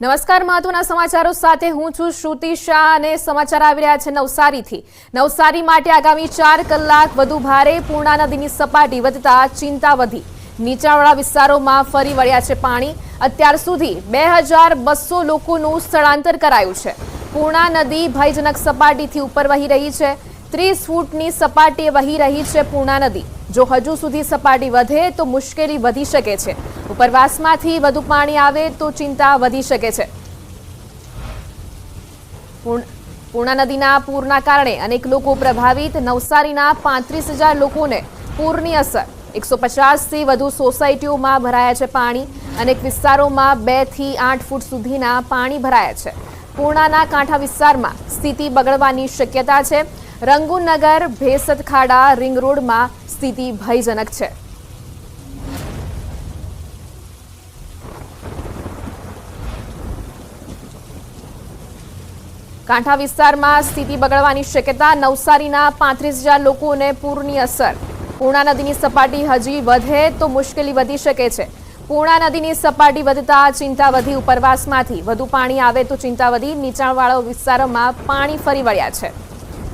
નમસ્કાર, મહત્વના સમાચારો સાથે હું છું શ્રુતિ શાહ અને સમાચાર આવી રહ્યા છે નવસારીથી। નવસારી માટે આગામી 4 કલાક વધુ ભારે। પૂર્ણા નદીની સપાટી વધતા ચિંતા વધી। નીચાણવાળા વિસ્તારોમાં ફરી વળ્યા છે પાણી। અત્યાર સુધી 2200 લોકોનું સ્થળાંતર કરાયું છે। પૂર્ણા નદી ભયજનક સપાટીથી ઉપર વહી રહી છે। 30 ફૂટની સપાટીએ વહી રહી છે પૂર્ણા નદી। જો હજુ સુધી સપાટી વધે તો મુશ્કેલી વધી શકે છે। ઉપરવાસમાંથી વધુ પાણી આવે તો ચિંતા વધી શકે છે। પૂર્ણા નદીના પૂરના કારણે અનેક લોકો પ્રભાવિત। નવસારીના 35,000 લોકોને પૂરની અસર। 150થી વધુ સોસાયટીઓમાં ભરાયા છે પાણી। અનેક વિસ્તારોમાં 2 થી 8 ફૂટ સુધીના પાણી ભરાયા છે। પૂર્ણાના કાંઠા વિસ્તારમાં સ્થિતિ બગડવાની શક્યતા છે। રંગુનગર, ભેસત ખાડા, રિંગ રોડમાં સ્થિતિ ભયજનક છે। કાંઠા વિસ્તારમાં સ્થિતિ બગડવાની શક્યતા। નવસારીના 35,000 લોકોને પૂરની અસર। પૂર્ણા નદીની સપાટી હજી વધે તો મુશ્કેલી વધી શકે છે। પૂર્ણા નદીની સપાટી વધતા ચિંતા વધી। ઉપરવાસમાંથી વધુ પાણી આવે તો ચિંતા વધી। નીચાણવાળા વિસ્તારોમાં પાણી ફરી વળ્યા છે।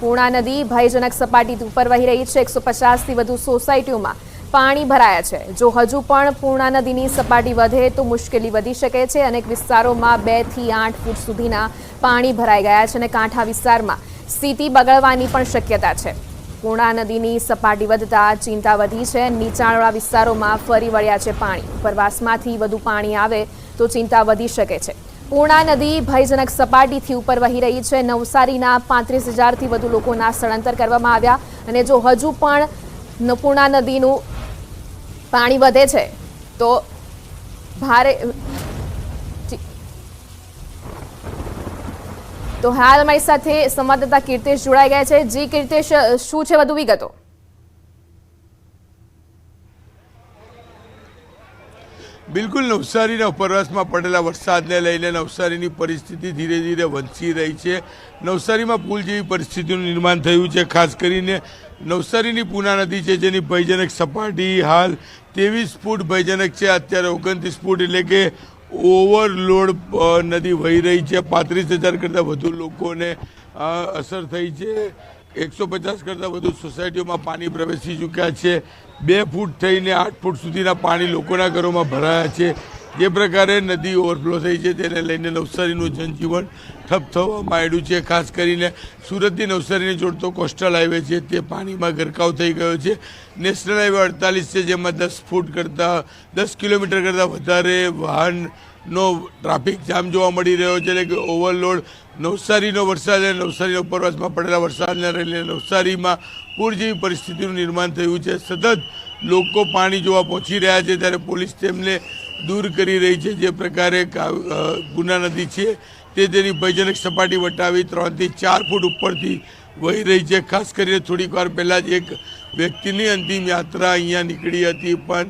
પૂર્ણા નદી ભયજનક સપાટીથી ઉપર વહી રહી છે। 150થી વધુ સોસાયટીઓમાં પાણી ભરાયા છે। જો હજુ પણ પૂર્ણા નદીની સપાટી વધે તો મુશ્કેલી વધી શકે છે। અનેક વિસ્તારોમાં 2 થી 8 ફૂટ સુધીના પાણી ભરાઈ ગયા છે અને કાંઠા વિસ્તારમાં સ્થિતિ બગડવાની પણ શક્યતા છે। પૂર્ણા નદીની સપાટી વધતા ચિંતા વધી છે। નીચાણવાળા વિસ્તારોમાં ફરી વળ્યા છે પાણી। ઉપરવાસમાંથી વધુ પાણી આવે તો ચિંતા વધી શકે છે। પૂર્ણા નદી ભયજનક સપાટીથી ઉપર વહી રહી છે। નવસારીના 35,000થી વધુ લોકોના સ્થળાંતર કરવામાં આવ્યા અને જો હજુ પણ પૂર્ણા નદીનું પાણી વધે છે તો હાલ અમારી સાથે સંવાદદાતા કીર્તેશ જોડાઈ ગયા છે। જી કીર્તેશ, શું છે વધુ વિગતો? બિલકુલ, નવસારીના ઉપરવાસમાં પડેલા વરસાદને લઈને નવસારીની પરિસ્થિતિ ધીરે ધીરે વંચી રહી છે। નવસારીમાં પુલ જેવી પરિસ્થિતિનું નિર્માણ થયું છે। ખાસ કરીને નવસારીની પૂર્ણા નદી છે જેની ભયજનક સપાટી હાલ 23 ફૂટ ભયજનક છે। અત્યારે 29 ફૂટ એટલે કે ઓવરલોડ નદી વહી રહી છે। 35,000 કરતાં વધુ લોકોને અસર થઈ છે। 150 કરતાં વધુ સોસાયટીઓમાં પાણી પ્રવેશી ચૂક્યા છે। 2 ફૂટ થઈને 8 ફૂટ સુધીના પાણી લોકોના ઘરોમાં ભરાયા છે। જે પ્રકારે નદી ઓવરફ્લો થઈ છે તેને લઈને નવસારીનું જનજીવન ઠપ થવા માંડ્યું છે। ખાસ કરીને સુરતથી નવસારીને જોડતો કોસ્ટલ હાઈવે છે તે પાણીમાં ગરકાવ થઈ ગયો છે। નેશનલ હાઈવે 48 છે જેમાં 10 કિલોમીટર કરતાં વધારે વાહનનો ટ્રાફિક જામ જોવા મળી રહ્યો છે। એટલે કે ઓવરલોડ નવસારીનો વરસાદ અને નવસારીના ઉપરવાસમાં પડેલા વરસાદને લઈને નવસારીમાં પૂર જેવી પરિસ્થિતિનું નિર્માણ થયું છે। સતત લોકો પાણી જોવા પહોંચી રહ્યા છે ત્યારે પોલીસ તેમને દૂર કરી રહી છે। જે પ્રકારે પૂર્ણા નદી છે તે તેની ભયજનક સપાટી વટાવી 3 થી 4 ફૂટ ઉપરથી વહી રહી છે। ખાસ કરીને થોડીક વાર પહેલાં જ એક વ્યક્તિની અંતિમ યાત્રા અહીંયા નીકળી હતી પણ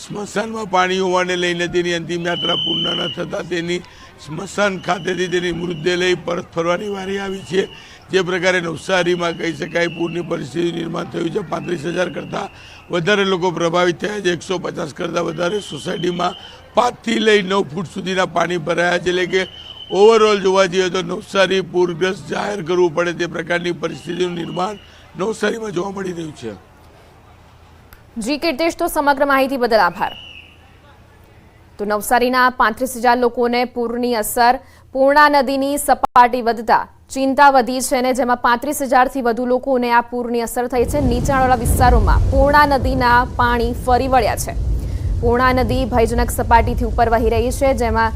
સ્મશાનમાં પાણી હોવાને લઈને તેની અંતિમ યાત્રા પૂર્ણ ન થતાં તેની સ્મશાન ખાતેથી તેની મૃતદેહ લઈ પરત ફરવાની વારી આવી છે। જે પ્રકારે નવસારીમાં કહી શકાય પૂરની પરિસ્થિતિ નિર્માણ થયું છે। 35,000 કરતાં વધારે લોકો પ્રભાવિત થયા છે। 150 કરતાં વધારે સોસાયટીમાં 5 થી લઈ 9 ફૂટ સુધીના પાણી ભરાયા છે। એટલે કે ઓવરઓલ જોવા જઈએ તો નવસારી પૂરગ્રસ્ત જાહેર કરવું પડે તે પ્રકારની પરિસ્થિતિનું નિર્માણ નવસારીમાં જોવા મળી રહ્યું છે। જી કીર્તેશ, તો સમગ્ર માહિતી બદલ આભાર। તો નવસારીના 35,000 લોકોને પૂરની અસર। પૂર્ણા નદીની સપાટી વધતા ચિંતા વધી છે અને જેમાં 35,000થી વધુ લોકોને આ પૂરની અસર થઈ છે। નીચાણવાળા વિસ્તારોમાં પૂર્ણા નદીના પાણી ફરી વળ્યા છે। પૂર્ણા નદી ભયજનક સપાટીથી ઉપર વહી રહી છે જેમાં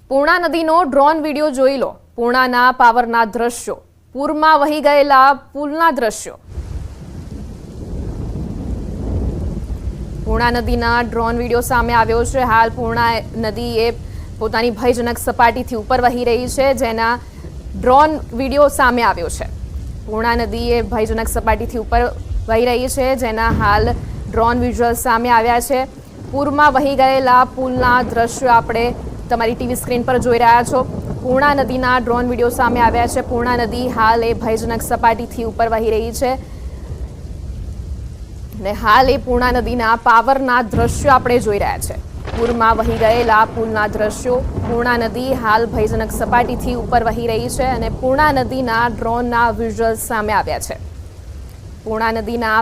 પૂર્ણા નદીનો ડ્રોન વિડીયો જોઈ લો। પૂર્ણાના પાવરના દ્રશ્યો, પૂરમાં વહી ગયેલા પુલના દ્રશ્યો। પૂર્ણા નદીના ડ્રોન વિડીયો સામે આવ્યો છે। હાલ પૂર્ણા નદી એ પોતાની ભયજનક સપાટીથી ઉપર વહી રહી છે જેના ડ્રોન વિડીયો સામે આવ્યો છે। પૂર્ણા નદી એ ભયજનક સપાટીથી ઉપર વહી રહી છે જેના હાલ ડ્રોન વિઝ્યુઅલ સામે આવ્યા છે। પૂરમાં વહી ગયેલા પુલના દ્રશ્યો આપણે તમારી ટીવી સ્ક્રીન પર જોઈ રહ્યા છો। પૂર્ણા નદીના ડ્રોન વિડીયો સામે આવ્યા છે। પૂર્ણા નદી હાલ એ ભયજનક સપાટીથી ઉપર વહી રહી છે। ને હાલ એ પૂર્ણા નદીના પાવરના દ્રશ્યો આપણે જોઈ રહ્યા છે. પૂરમાં વહી ગયેલા પુલના દ્રશ્યો. પૂર્ણા નદી હાલ ભયજનક સપાટીથી ઉપર વહી રહી છે અને પૂર્ણા નદીના ડ્રોનના વિઝ્યુઅલ્સ સામે આવ્યા છે. પૂર્ણા નદીના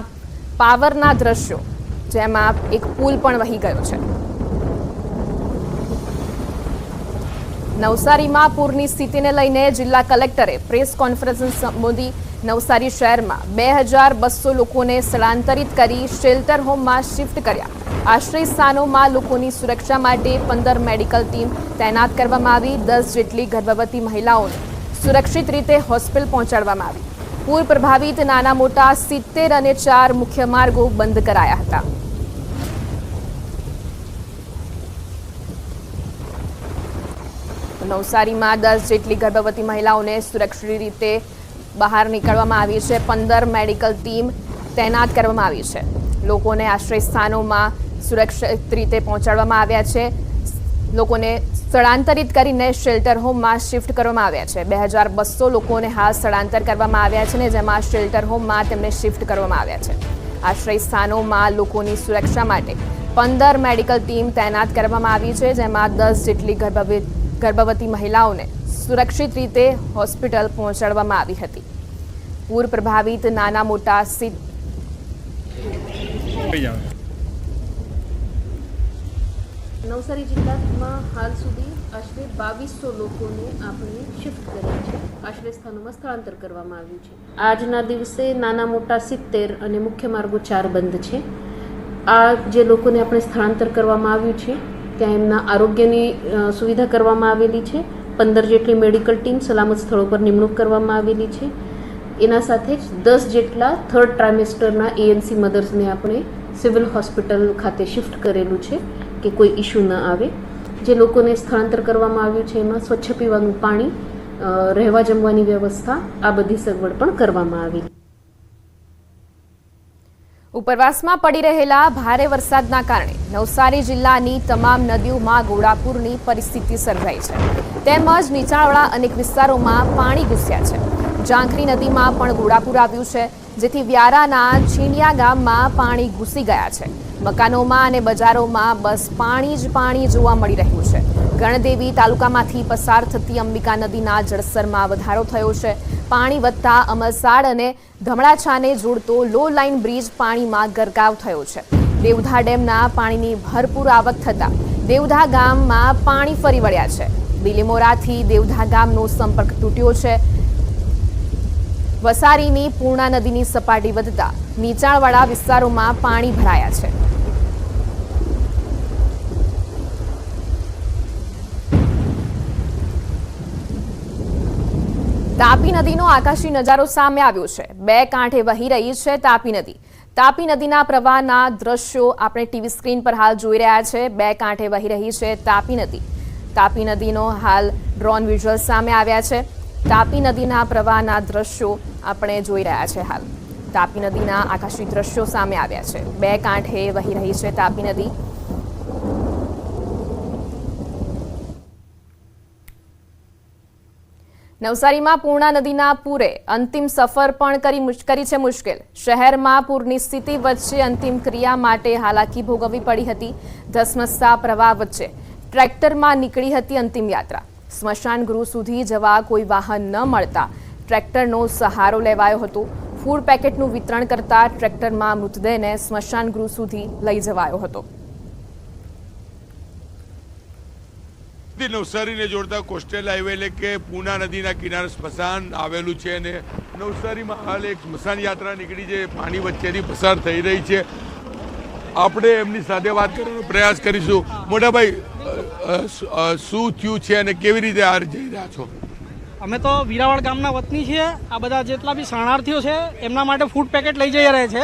પાવરના દ્રશ્યો, જેમાં એક પુલ પણ વહી ગયો છે. નવસારીમાં પૂરની સ્થિતિને લઈને જિલ્લા કલેક્ટરે પ્રેસ કોન્ફરન્સ સંબોધી. નવસારી શહેરમાં 2200 લોકોને સ્થળાંતરિત કરી શેલ્ટર હોમમાં શિફ્ટ કર્યા. આશ્રય સ્થાનોમાં લોકોની સુરક્ષા માટે 15 મેડિકલ ટીમ તૈનાત કરવામાં આવી. 10 જેટલી ગર્ભવતી મહિલાઓને સુરક્ષિત રીતે હોસ્પિટલ પહોંચાડવામાં આવી. પૂર પ્રભાવિત નાના મોટા 70 અને 4 મુખ્ય માર્ગો બંધ કરાયા હતા. નવસારીમાં 10 જેટલી ગર્ભવતી મહિલાઓને સુરક્ષિત રીતે બહાર નીકળવામાં આવી છે. 15 મેડિકલ ટીમ તૈનાત કરવામાં આવી છે. લોકોને આશ્રય સ્થાનોમાં સુરક્ષિત રીતે પહોંચાડવામાં આવ્યા છે. લોકોને સ્થળાંતરિત કરીને શેલ્ટર હોમમાં શિફ્ટ કરવામાં આવ્યા છે. 2200 લોકોને હાલ સ્થળાંતર કરવામાં આવ્યા છે ને જેમાં શેલ્ટર હોમમાં તેમને શિફ્ટ કરવામાં આવ્યા છે. આશ્રય સ્થાનોમાં લોકોની સુરક્ષા માટે 15 મેડિકલ ટીમ તૈનાત કરવામાં આવી છે, જેમાં 10 જેટલી ગર્ભવતી મહિલાઓને સુરક્ષિત રીતે હોસ્પિટલ પહોંચાડવામાં આવી હતી. પૂર પ્રભાવિત નાના મોટા નવસારી જિલ્લામાં હાલ સુધી આશરે 2200 લોકોને આપણે શિફ્ટ કર્યા છે. આશ્રય સ્થાનોમાં સ્થળાંતર કરવામાં આવ્યું છે. આજના દિવસે નાના મોટા 70 અને મુખ્ય માર્ગો 4 બંધ છે. આ જે લોકોને આપણે સ્થળાંતર કરવામાં આવ્યું છે ત્યાં એમના આરોગ્યની સુવિધા કરવામાં આવેલી છે. 15 જેટલી મેડિકલ ટીમ સલામત સ્થળો પર નિમણૂક કરવામાં આવેલી છે. એના સાથે જ 10 જેટલા થર્ડ ટ્રાઇમેસ્ટરના ANC મધર્સને આપણે સિવિલ હોસ્પિટલ ખાતે શિફ્ટ કરેલું છે કે કોઈ ઇસ્યુ ન આવે. જે લોકોને સ્થળાંતર કરવામાં આવ્યું છે એમાં સ્વચ્છ પીવાનું પાણી, રહેવા જમવાની વ્યવસ્થા, આ બધી સગવડ પણ કરવામાં આવી. ઉપરવાસમાં પડી રહેલા ભારે વરસાદના કારણે નવસારી જિલ્લાની તમામ નદીઓમાં ઘોડાપૂરની પરિસ્થિતિ સર્જાઈ છે. તેમજ નીચાણવાળા અનેક વિસ્તારોમાં પાણી ઘૂસ્યા છે. ઝાંખરી નદીમાં પણ ઘોડાપૂર આવ્યું છે, જેથી વ્યારાના છીણિયા ગામમાં પાણી ઘૂસી ગયા છે. મકાનોમાં અને બજારોમાં બસ પાણી જ પાણી જોવા મળી રહ્યું છે. ગણદેવી તાલુકામાંથી પસાર થતી અંબિકા નદીના જળસ્તરમાં વધારો થયો છે. પાણી વધતા અમલસાડ અને ધમડાછાને જોડતો લો લાઇન બ્રિજ પાણીમાં ગરકાવ થયો છે. દેવધા ડેમના પાણીની ભરપૂર આવક થતા દેવધા ગામમાં પાણી ફરી વળ્યા છે. બિલીમોરાથી દેવધા ગામનો સંપર્ક તૂટ્યો છે. વસારીની પૂર્ણા નદીની સપાટી વધતા નીચાણવાળા વિસ્તારોમાં પાણી ભરાયા છે. તાપી નદીનો આકાશી નજારો સામે આવ્યો છે. 2 કાંઠે વહી રહી છે તાપી નદી. તાપી નદીના પ્રવાહના દ્રશ્યો આપણે ટીવી સ્ક્રીન પર હાલ જોઈ રહ્યા છે. 2 કાંઠે વહી રહી છે તાપી નદી. તાપી નદીનો હાલ ડ્રોન વિઝ્યુઅલ્સ સામે આવ્યા છે. તાપી નદીના પ્રવાહના દ્રશ્યો આપણે જોઈ રહ્યા છે. હાલ તાપી નદીના આકાશી દ્રશ્યો સામે આવ્યા છે. 2 કાંઠે વહી રહી છે તાપી નદી. નવસારીમાં પૂર્ણા નદીના પૂરે અંતિમ સફર પણ કરી છે મુશ્કેલ. શહેરમાં પૂરની સ્થિતિ વચ્ચે અંતિમ ક્રિયા માટે હાલાકી ભોગવવી પડી હતી. ધસમસતા પ્રવાહ વચ્ચે ટ્રેક્ટરમાં નીકળી હતી અંતિમ યાત્રા. સ્મશાન ગૃહ સુધી જવા કોઈ વાહન ન મળતા ટ્રેક્ટરનો સહારો લેવાયો હતો. ફૂડ પેકેટનું વિતરણ કરતા ટ્રેક્ટરમાં મૃતદેહને સ્મશાન ગૃહ સુધી લઈ જવાયો હતો. નવસારીને જોડતા કોસ્ટલ હાઈવે એટલે કે પૂર્ણા નદીના કિનારે સ્મશાન આવેલું છે અને નવસારીમાં હાલ એક સ્મશાન યાત્રા નીકળી છે, પાણી વચ્ચેથી પસાર થઈ રહી છે. આપણે એમની સાથે વાત કરવાનો પ્રયાસ કરીશું. મોટાભાઈ, શું થયું છે અને કેવી રીતે આ જઈ રહ્યા છો? અમે તો વીરાવળ ગામના વતની છીએ. આ બધા જેટલા બી શરણાર્થીઓ છે એમના માટે ફૂડ પેકેટ લઈ જઈ રહ્યા છે.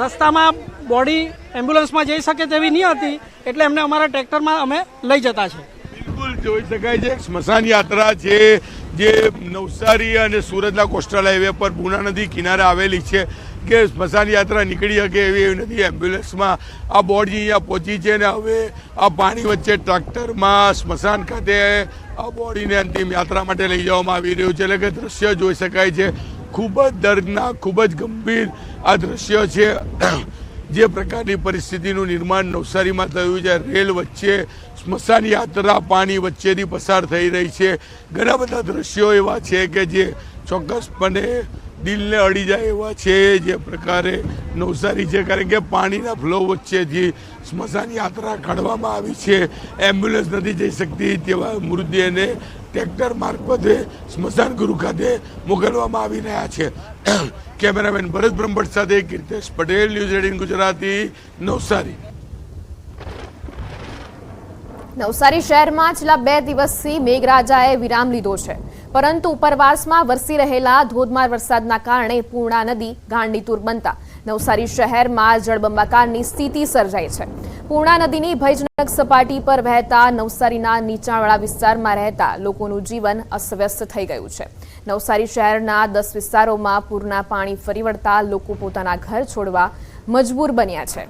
રસ્તામાં બોડી એમ્બ્યુલન્સમાં જઈ શકે તેવી નહીં હતી, એટલે એમને અમારા ટ્રેક્ટરમાં અમે લઈ જતા છે. બિલકુલ જોઈ શકાય છે સ્મશાન યાત્રા છે જે નવસારી અને સુરતના કોસ્ટલ હાઈવે પર પૂર્ણા નદી કિનારે આવેલી છે કે સ્મશાન યાત્રા નીકળી શકે એવી નથી. એમ્બ્યુલન્સમાં આ બોડી અહીંયા પહોંચી છે ને હવે આ પાણી વચ્ચે ટ્રેક્ટરમાં સ્મશાન ખાતે આ બોડીને અંતિમ યાત્રા માટે લઈ જવામાં આવી રહ્યું છે. એટલે કે દ્રશ્ય જોઈ શકાય છે. ખૂબ જ દર્દનાક, ખૂબ જ ગંભીર આ દ્રશ્ય છે. જે પ્રકારની પરિસ્થિતિનું નિર્માણ નવસારીમાં થયું છે, રેલ વચ્ચે સ્મશાન યાત્રા પાણી વચ્ચેથી પસાર થઈ રહી છે, ઘણા બધા દ્રશ્યો એવા છે કે જે ચોક્કસપણે દિલને અડી જાય એવા છે. જે પ્રકારે નવસારી છે, કારણ કે પાણીના ફ્લો વચ્ચેથી સ્મશાન યાત્રા કાઢવામાં આવી છે, એમ્બ્યુલન્સ નથી જઈ શકતી, તેવા મૃતદેહને ટ્રેક્ટર મારફતે સ્મશાન ગૃહ ખાતે મોકલવામાં આવી રહ્યા છે. કેમેરામેન ભરત બ્રહ્મભટ્ટ સાથે કીર્તેશ પટેલ, ન્યૂઝ 18 ગુજરાતી, નવસારી. નવસારી શહેરમાં છેલ્લા 2 દિવસથી મેઘરાજાએ વિરામ લીધો છે, પરંતુ ઉપરવાસમાં વરસી રહેલા ધોધમાર વરસાદના કારણે પૂર્ણા નદી ગાંડીતુર બનતા નવસારી શહેરમાં જળબંબાકારની સ્થિતિ સર્જાઈ છે. પૂર્ણા નદીની ભયજનક સપાટી પર વહેતા નવસારીના નીચાણવાળા વિસ્તારમાં રહેતા લોકોનું જીવન અસ્તવ્યસ્ત થઈ ગયું છે. નવસારી શહેરના 10 વિસ્તારોમાં પૂરના પાણી ફરી વળતા લોકો પોતાના ઘર છોડવા મજબૂર બન્યા છે.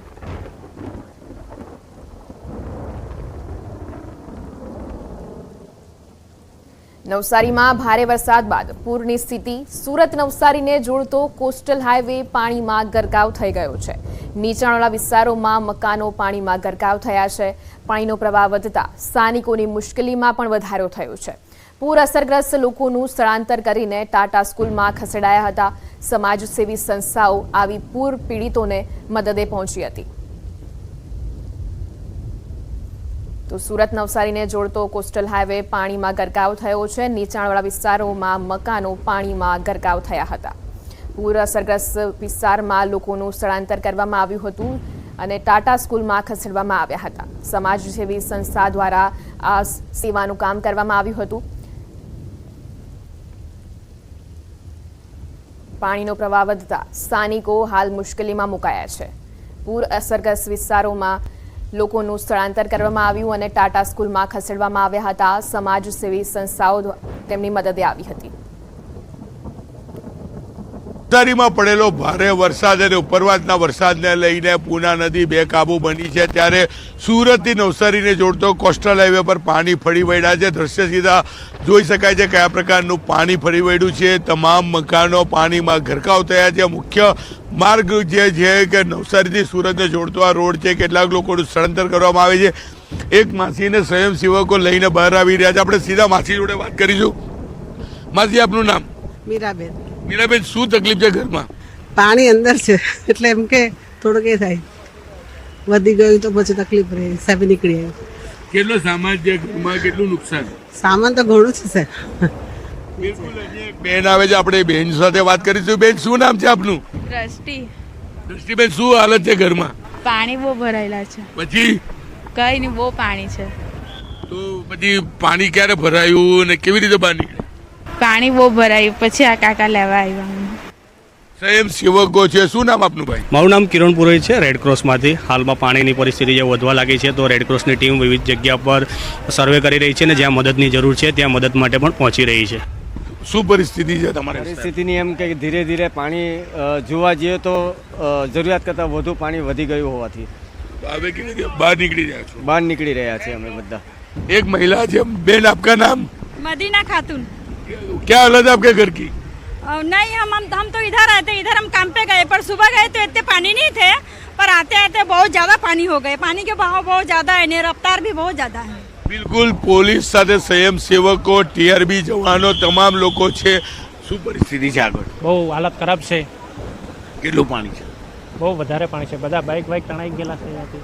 નવસારીમાં ભારે વરસાદ બાદ પૂરની સ્થિતિ. સુરત નવસારીને જોડતો કોસ્ટલ હાઈવે પાણીમાં ગરકાવ થઈ ગયો છે. નીચાણવાળા વિસ્તારોમાં મકાનો પાણીમાં ગરકાવ થયા છે. પાણીનો પ્રવાહ વધતા સ્થાનિકોની મુશ્કેલીમાં પણ વધારો થયો છે. પૂર અસરગ્રસ્ત લોકોનું સ્થળાંતર કરીને ટાટા સ્કૂલમાં ખસેડાયા હતા. સમાજસેવી સંસ્થાઓ આવી પૂર પીડિતોને મદદે પહોંચી હતી. તો સુરત નવસારીને જોડતો કોસ્ટલ હાઈવે પાણીમાં ગરકાવ થયો છે. નીચાણવાળા વિસ્તારોમાં મકાનો પાણીમાં ગરકાવ થયા હતા. પૂર અસરગ્રસ્ત વિસ્તારમાં લોકોનું સ્થળાંતર કરવામાં આવ્યું હતું અને ટાટા સ્કૂલમાં ખસેડવામાં આવ્યા હતા. સમાજસેવી સંસ્થા દ્વારા આ સેવાનું કામ કરવામાં આવ્યું હતું. પાણીનો પ્રવાહ વધતા સ્થાનિકો હાલ મુશ્કેલીમાં મુકાયા છે. પૂર અસરગ્રસ્ત વિસ્તારોમાં લોકોનું સ્થળાંતર કરવામાં આવ્યું અને ટાટા સ્કૂલમાં ખસેડવામાં આવ્યા હતા. સમાજસેવી સંસ્થાઓ તેમની મદદે આવી હતી. નવસારીમાં પડેલો ભારે વરસાદ અને ઉપરવાસના વરસાદને લઈને પૂર્ણા નદી બેકાબુ બની છે, ત્યારે સુરતથી નવસારીને જોડતો કોસ્ટલ હાઈવે પર પાણી ફરી વળ્યા છે. દ્રશ્ય સીધા જોઈ શકાય છે કયા પ્રકારનું પાણી ફરી વળ્યું છે. તમામ મકાનો પાણીમાં ગરકાવ થયા છે. મુખ્ય માર્ગ જે છે કે નવસારીથી સુરતને જોડતો આ રોડ છે, કેટલાક લોકોનું સ્થળાંતર કરવામાં આવે છે. એક માસીને સ્વયંસેવકો લઈને બહાર આવી રહ્યા છે. આપણે સીધા માસી જોડે વાત કરીશું. માસી, આપનું નામ? મીરાબેન. મીરાબેન, શું તકલીફ છે ઘરમાં? પાણી અંદર છે એટલે એમ કે થોડુંક એ થાય, વધી ગયું તો પછી તકલીફ રહે, હિસાબે નીકળી આવ્યું. કેટલો સામાન છે ઘરમાં, કેટલું નુકસાન? સામાન તો ઘણું છે સાહેબ. બિલકુલ. હજી એક બેન આવે છે, આપણે બેન સાથે વાત કરીશું. બેન, શું નામ છે આપનું? દ્રષ્ટિ. દ્રષ્ટિબેન, શું હાલત છે ઘરમાં? પાણી બહુ ભરાયેલા છે. પછી કઈ નહીં, બહુ પાણી છે. તો પછી પાણી ક્યારે ભરાયું અને કેવી રીતે બહાર નીકળ્યા? પાણી બહુ ભરાયું, પછી આ કાકા લેવા આવ્યા. સ્વયંસેવકો છે. શું નામ આપનું ભાઈ? મારું નામ કિરણ પુરોહિત છે, રેડક્રોસમાંથી. હાલમાં પાણીની પરિસ્થિતિ જે વધવા લાગી છે તો રેડક્રોસની ટીમ વિવિધ જગ્યા પર સર્વે કરી રહી છે અને જ્યાં મદદની જરૂર છે ત્યાં મદદ માટે પણ પહોંચી રહી છે. શું પરિસ્થિતિ છે તમારી? પરિસ્થિતિની એમ કે ધીરે ધીરે પાણી જોવા જઈએ તો જરૂરિયાત કરતાં વધુ પાણી વધી ગયું હોવાથી હવે કેવી રીતે બહાર નીકળી રહ્યા છો? બહાર નીકળી રહ્યા છે અમે બધા. एक महिला है। बेन, आपका नाम? मदीना खातून। क्या हालत है आपके घर की? नहीं, हम तो इधर आए थे, इधर हम काम पे गए, पर सुबह गए तो इतने पानी नहीं थे, पर आते आते बहुत ज़्यादा पानी हो गए। पानी के बहाव बहुत ज़्यादा है, रफ्तार भी बहुत ज़्यादा है। बिल्कुल, पोलीस સાથે સ્વયંસેવકો, ટીઆરબી જવાનો, તમામ લોકો છે। શું પરિસ્થિતિ છે આગળ? બહુ હાલત ખરાબ છે। કેટલું પાણી છે? બહુ વધારે પાણી છે, બધા બાઇક તણાઈ ગયેલા છે અહીંયાથી।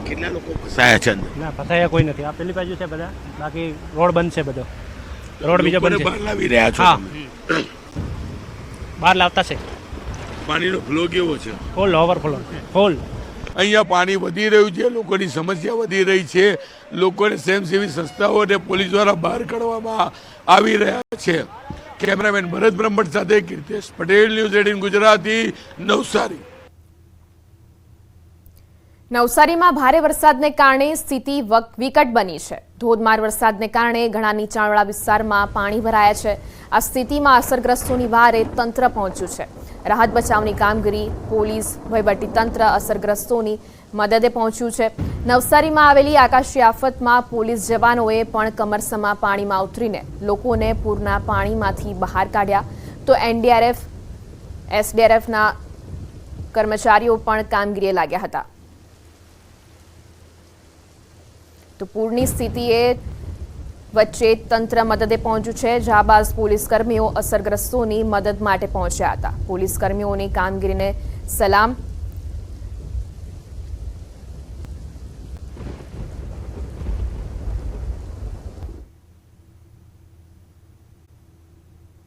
કેટલા લોકો ફસાયા છે અંદર? ના, ફસાયા કોઈ નથી, આ પેલી બાજુ છે બધા, બાકી રોડ બંધ છે બધો, રોડ બીજો બંધ છે। બહાર લાવી રહ્યા છો? હા, બહાર લાવતા છે। પાણીનો ફ્લો કેવો છે? ફૂલ ઓવરફ્લો, ફૂલ। અહીંયા પાણી વધી રહ્યું છે, લોકોની સમસ્યા વધી રહી છે, લોકોને સ્વયંસેવી સંસ્થાઓ અને પોલીસ દ્વારા બહાર કાઢવામાં આવી રહ્યા છે। કેમેરામેન ભરત બ્રહ્મભટ્ટ સાથે કીર્તેશ પટેલ, ન્યૂઝ 18 ગુજરાતી, નવસારી। નવસારીમાં ભારે વરસાદને કારણે સ્થિતિ વિકટ બની છે। ધોધમાર વરસાદને કારણે ઘણા નીચાણવાળા વિસ્તારમાં પાણી ભરાયા છે। આ સ્થિતિમાં અસરગ્રસ્તોની વારે તંત્ર પહોંચ્યું છે। રાહત બચાવની કામગીરી, પોલીસ, વહીવટીતંત્ર અસરગ્રસ્તોની મદદે પહોંચ્યું છે। નવસારીમાં આવેલી આકાશી આફતમાં પોલીસ જવાનોએ પણ કમરસમાં પાણીમાં ઉતરીને લોકોને પૂરના પાણીમાંથી બહાર કાઢ્યા, તો એનડીઆરએફ, એસડીઆરએફના કર્મચારીઓ પણ કામગીરીએ લાગ્યા હતા. તો પૂરની સ્થિતિએ વચ્ચે તંત્ર મદદે પહોંચ્યું છે. જાબાઝ પોલીસ કર્મીઓ અસરગ્રસ્તોની મદદ માટે પહોંચ્યા હતા. પોલીસ કર્મીઓની કામગીરીને સલામ.